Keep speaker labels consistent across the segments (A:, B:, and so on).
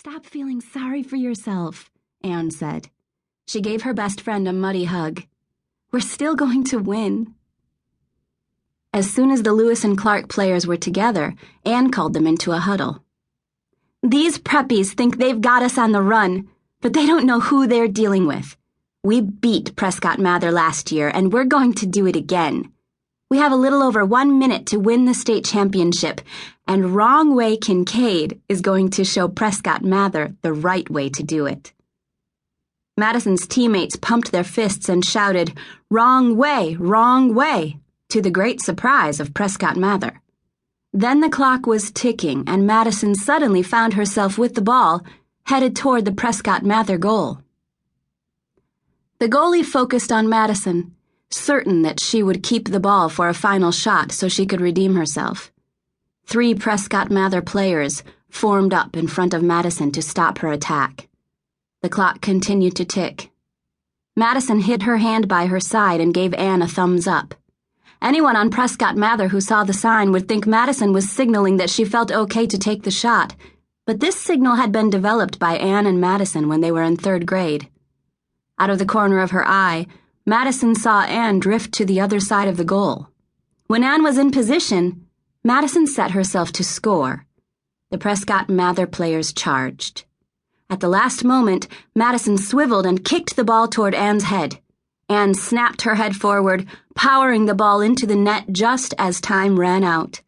A: Stop feeling sorry for yourself, Anne said. She gave her best friend a muddy hug. We're still going to win. As soon as the Lewis and Clark players were together, Anne called them into a huddle. These preppies think they've got us on the run, but they don't know who they're dealing with. We beat Prescott Mather last year, and we're going to do it again. We have a little over 1 minute to win the state championship, and Wrong Way Kincaid is going to show Prescott Mather the right way to do it. Madison's teammates pumped their fists and shouted, "Wrong way, wrong way," to the great surprise of Prescott Mather. Then the clock was ticking, and Madison suddenly found herself with the ball, headed toward the Prescott Mather goal. The goalie focused on Madison, certain that she would keep the ball for a final shot so she could redeem herself. 3 Prescott Mather players formed up in front of Madison to stop her attack. The clock continued to tick. Madison hid her hand by her side and gave Anne a thumbs up. Anyone on Prescott Mather who saw the sign would think Madison was signaling that she felt okay to take the shot, but this signal had been developed by Anne and Madison when they were in 3rd grade. Out of the corner of her eye, Madison saw Anne drift to the other side of the goal. When Anne was in position, Madison set herself to score. The Prescott Mather players charged. At the last moment, Madison swiveled and kicked the ball toward Anne's head. Anne snapped her head forward, powering the ball into the net just as time ran out.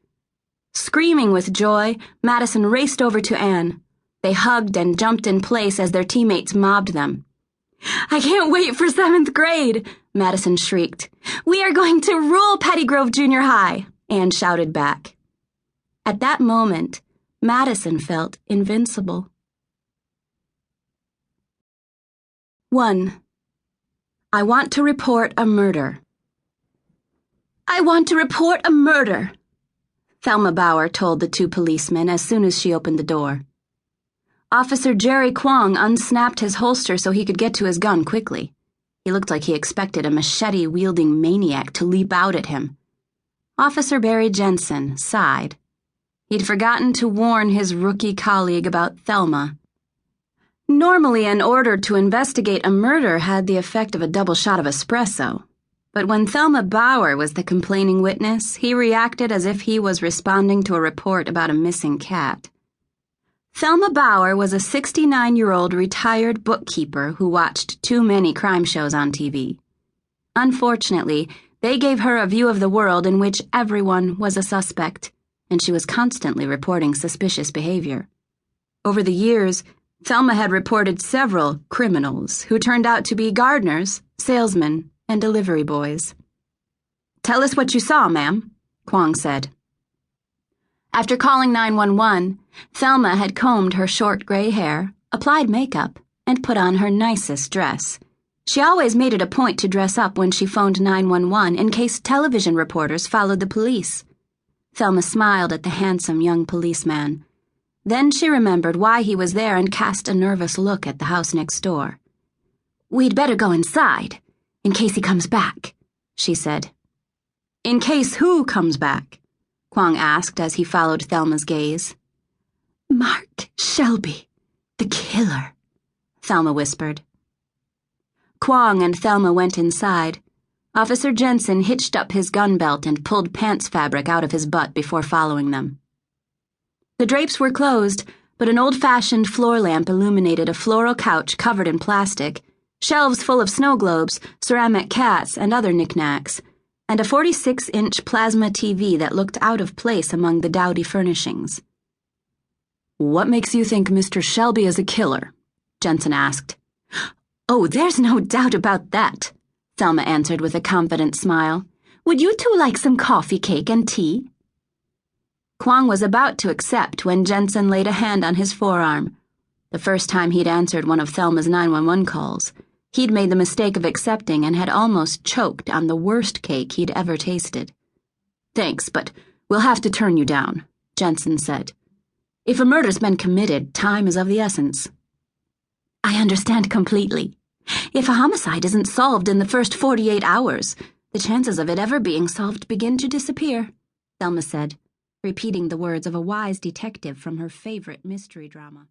A: Screaming with joy, Madison raced over to Anne. They hugged and jumped in place as their teammates mobbed them. "I can't wait for 7th grade," Madison shrieked. "We are going to rule Petty Grove Junior High," Anne shouted back. At that moment, Madison felt invincible. 1. I want to report a murder. "I want to report a murder," Thelma Bauer told the 2 policemen as soon as she opened the door. Officer Jerry Kwong unsnapped his holster so he could get to his gun quickly. He looked like he expected a machete-wielding maniac to leap out at him. Officer Barry Jensen sighed. He'd forgotten to warn his rookie colleague about Thelma. Normally, an order to investigate a murder had the effect of a double shot of espresso. But when Thelma Bauer was the complaining witness, he reacted as if he was responding to a report about a missing cat. Thelma Bauer was a 69-year-old retired bookkeeper who watched too many crime shows on TV. Unfortunately, they gave her a view of the world in which everyone was a suspect, and she was constantly reporting suspicious behavior. Over the years, Thelma had reported several criminals who turned out to be gardeners, salesmen, and delivery boys. "Tell us what you saw, ma'am," Kwong said. After calling 911, Thelma had combed her short gray hair, applied makeup, and put on her nicest dress. She always made it a point to dress up when she phoned 911 in case television reporters followed the police. Thelma smiled at the handsome young policeman. Then she remembered why he was there and cast a nervous look at the house next door. "We'd better go inside, in case he comes back," she said. "In case who comes back?" Kwong asked as he followed Thelma's gaze. "Mark Shelby, the killer," Thelma whispered. Kwong and Thelma went inside. Officer Jensen hitched up his gun belt and pulled pants fabric out of his butt before following them. The drapes were closed, but an old-fashioned floor lamp illuminated a floral couch covered in plastic, shelves full of snow globes, ceramic cats, and other knickknacks, and a 46-inch plasma TV that looked out of place among the dowdy furnishings. "What makes you think Mr. Shelby is a killer?" Jensen asked. "Oh, there's no doubt about that," Thelma answered with a confident smile. "Would you two like some coffee cake and tea?" Kwong was about to accept when Jensen laid a hand on his forearm. The first time he'd answered one of Thelma's 911 calls, he'd made the mistake of accepting and had almost choked on the worst cake he'd ever tasted. "Thanks, but we'll have to turn you down," Jensen said. "If a murder's been committed, time is of the essence." "I understand completely. If a homicide isn't solved in the first 48 hours, the chances of it ever being solved begin to disappear," Thelma said, repeating the words of a wise detective from her favorite mystery drama.